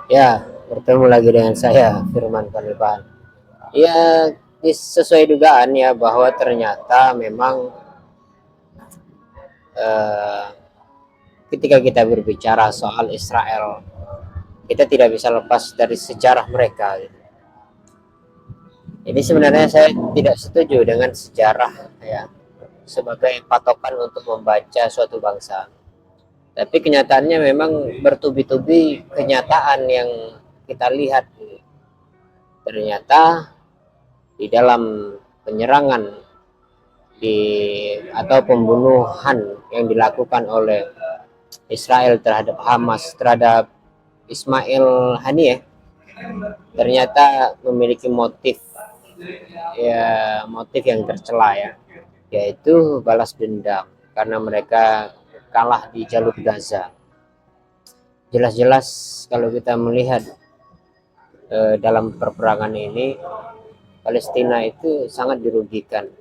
Ya, bertemu lagi dengan saya Firman Panipan. Ya, sesuai dugaan ya bahwa ternyata memang eh, ketika kita berbicara soal Israel, kita tidak bisa lepas dari sejarah mereka. Ini sebenarnya saya tidak setuju dengan sejarah ya sebagai patokan untuk membaca suatu bangsa. Tapi kenyataannya memang bertubi-tubi kenyataan yang kita lihat. Ternyata di dalam penyerangan di atau pembunuhan yang dilakukan oleh Israel terhadap Hamas terhadap Ismail Haniyeh ternyata memiliki motif yang tercela ya, yaitu balas dendam karena mereka kalah di jalur Gaza. Jelas-jelas kalau kita melihat dalam perperangan ini Palestina itu sangat dirugikan,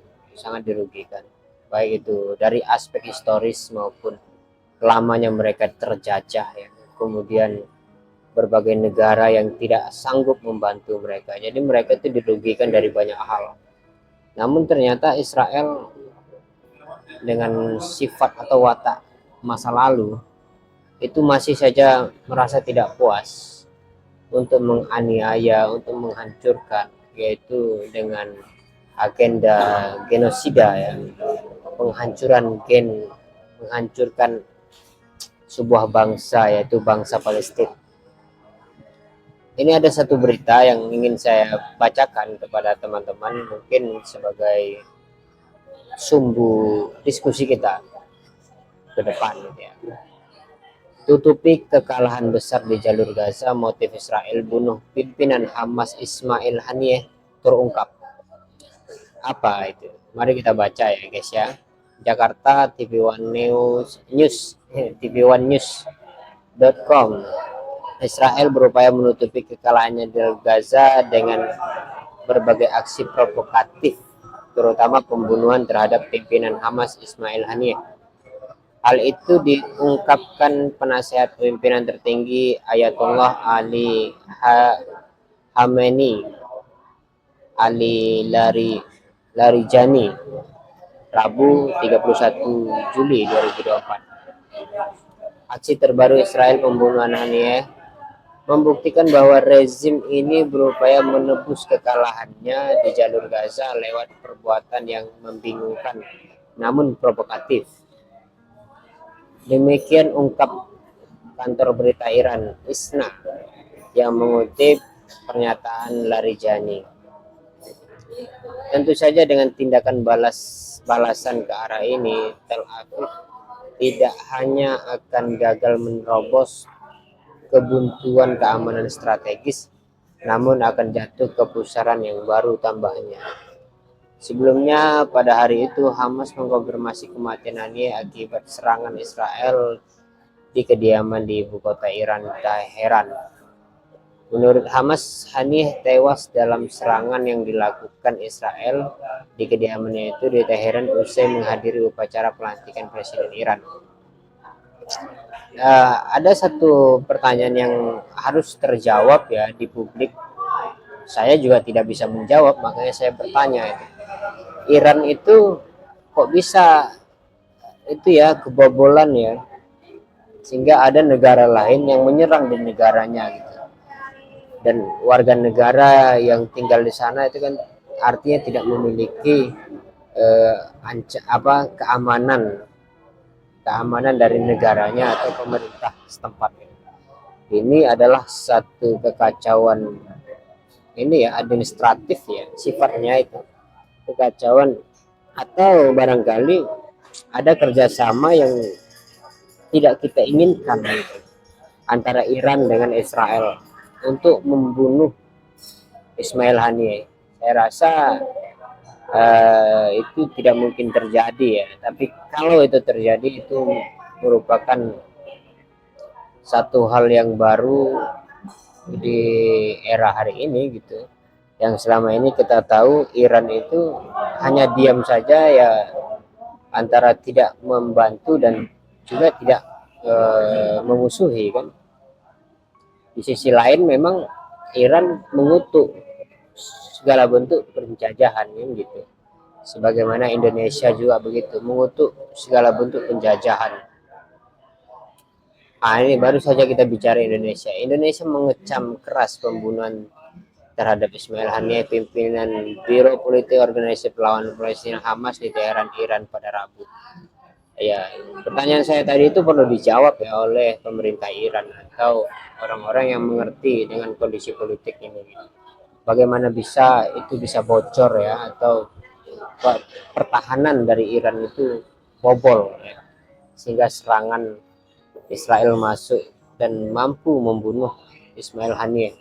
baik itu dari aspek historis maupun lamanya mereka terjajah ya, kemudian berbagai negara yang tidak sanggup membantu mereka, jadi mereka itu dirugikan dari banyak hal. Namun ternyata Israel dengan sifat atau watak masa lalu itu masih saja merasa tidak puas untuk menganiaya, untuk menghancurkan, yaitu dengan agenda genosida ya, menghancurkan sebuah bangsa yaitu bangsa Palestina. Ini ada satu berita yang ingin saya bacakan kepada teman-teman mungkin sebagai sumbu diskusi kita ke depan ya. Tutupi kekalahan besar di jalur Gaza, motif Israel bunuh pimpinan Hamas Ismail Haniyeh terungkap. Apa itu? Mari kita baca ya guys ya. Jakarta TV1 News TV1news.com. Israel berupaya menutupi kekalahannya di Gaza dengan berbagai aksi provokatif, terutama pembunuhan terhadap pimpinan Hamas Ismail Haniyeh. Hal itu diungkapkan penasihat pimpinan tertinggi Ayatollah Khamenei Ali Larijani Rabu 31 Juli 2024. Aksi terbaru Israel pembunuhan Haniyeh membuktikan bahwa rezim ini berupaya menebus kekalahannya di jalur Gaza lewat perbuatan yang membingungkan namun provokatif. Demikian ungkap kantor berita Iran ISNA yang mengutip pernyataan Larijani. Tentu saja dengan tindakan balasan ke arah ini, Tel Aviv tidak hanya akan gagal menerobos kebuntuan keamanan strategis, namun akan jatuh ke pusaran yang baru tambahnya. Sebelumnya pada hari itu Hamas mengkonfirmasi kematian Haniyeh akibat serangan Israel di kediaman di ibu kota Iran, Teheran. Menurut Hamas, Haniyeh tewas dalam serangan yang dilakukan Israel di kediamannya itu di Teheran usai menghadiri upacara pelantikan Presiden Iran. Ada satu pertanyaan yang harus terjawab ya di publik. Saya juga tidak bisa menjawab, makanya saya bertanya. Iran itu kok bisa itu ya kebobolan ya, sehingga ada negara lain yang menyerang di negaranya gitu. Dan warga negara yang tinggal di sana itu kan artinya tidak memiliki keamanan dari negaranya atau pemerintah setempat. Ini adalah satu kekacauan ini ya, administratif ya sifatnya, itu kekacauan atau barangkali ada kerjasama yang tidak kita inginkan gitu, antara Iran dengan Israel untuk membunuh Ismail Haniyeh. Saya rasa itu tidak mungkin terjadi ya, tapi kalau itu terjadi itu merupakan satu hal yang baru di era hari ini gitu. Yang selama ini kita tahu Iran itu hanya diam saja ya, antara tidak membantu dan juga tidak memusuhi kan. Di sisi lain memang Iran mengutuk segala bentuk penjajahan gitu. Sebagaimana Indonesia juga begitu, mengutuk segala bentuk penjajahan. Nah, ini baru saja kita bicara Indonesia. Indonesia mengecam keras pembunuhan terhadap Ismail Haniyeh, pimpinan Biro Politik Organisasi Perlawanan Palestina Hamas di Teheran, Iran pada Rabu. Ya, pertanyaan saya tadi itu perlu dijawab ya oleh pemerintah Iran atau orang-orang yang mengerti dengan kondisi politik ini. Bagaimana itu bisa bocor ya, atau pertahanan dari Iran itu bobol ya, sehingga serangan Israel masuk dan mampu membunuh Ismail Haniyeh.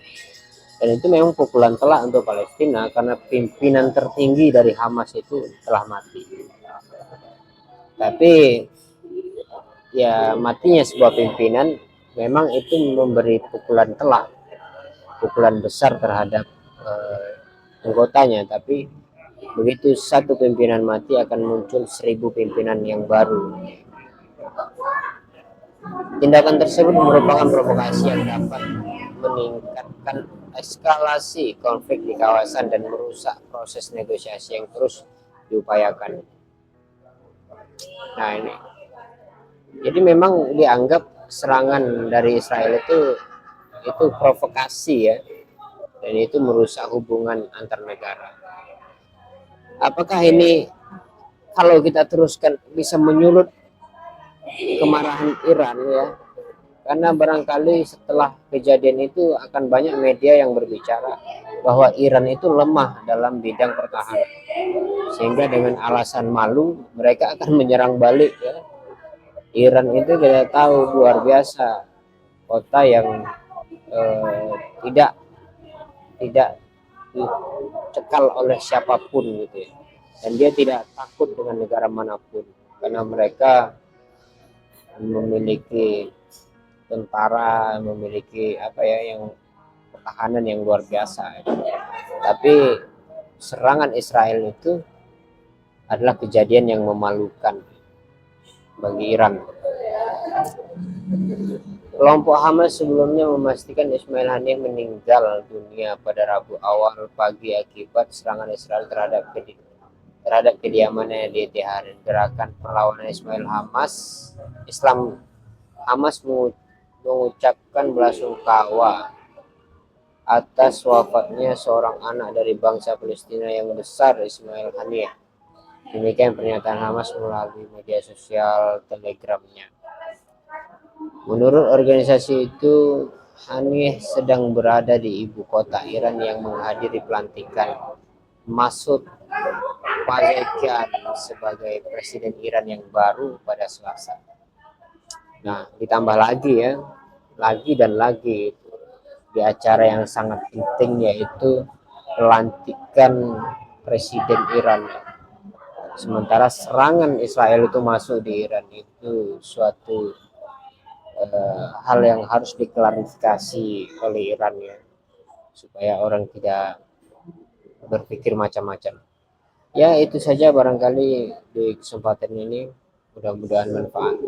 Dan itu memang pukulan telak untuk Palestina karena pimpinan tertinggi dari Hamas itu telah mati. Tapi ya, matinya sebuah pimpinan memang itu memberi pukulan telak, pukulan besar terhadap anggotanya. Tapi begitu satu pimpinan mati akan muncul 1000 pimpinan yang baru. Tindakan tersebut merupakan provokasi yang dapat meningkatkan eskalasi konflik di kawasan dan merusak proses negosiasi yang terus diupayakan. Nah, ini jadi memang dianggap serangan dari Israel itu provokasi ya, dan itu merusak hubungan antar negara. Apakah ini kalau kita teruskan bisa menyulut kemarahan Iran ya? Karena barangkali setelah kejadian itu akan banyak media yang berbicara bahwa Iran itu lemah dalam bidang pertahanan, sehingga dengan alasan malu mereka akan menyerang balik ya. Iran itu kita tahu luar biasa, kota yang tidak dicekal oleh siapapun gitu ya, dan dia tidak takut dengan negara manapun karena mereka memiliki tentara, memiliki yang pertahanan yang luar biasa. Tapi serangan Israel itu adalah kejadian yang memalukan bagi Iran. Kelompok Hamas sebelumnya memastikan Ismail Haniyeh meninggal dunia pada Rabu awal pagi akibat serangan Israel terhadap kediamannya di Teheran. Gerakan perlawanan Islam Hamas mengucapkan belasungkawa atas wafatnya seorang anak dari bangsa Palestina yang besar, Ismail Haniyeh. Demikian pernyataan Hamas melalui media sosial Telegramnya. Menurut organisasi itu, Haniyeh sedang berada di ibu kota Iran yang menghadiri pelantikan Masoud Pezeshkian sebagai presiden Iran yang baru pada Selasa. Nah, ditambah lagi ya, lagi dan lagi di acara yang sangat penting, yaitu pelantikan presiden Iran. Sementara serangan Israel itu masuk di Iran itu suatu hal yang harus diklarifikasi oleh Iran ya, supaya orang tidak berpikir macam-macam. Ya, itu saja barangkali di kesempatan ini, mudah-mudahan manfaat.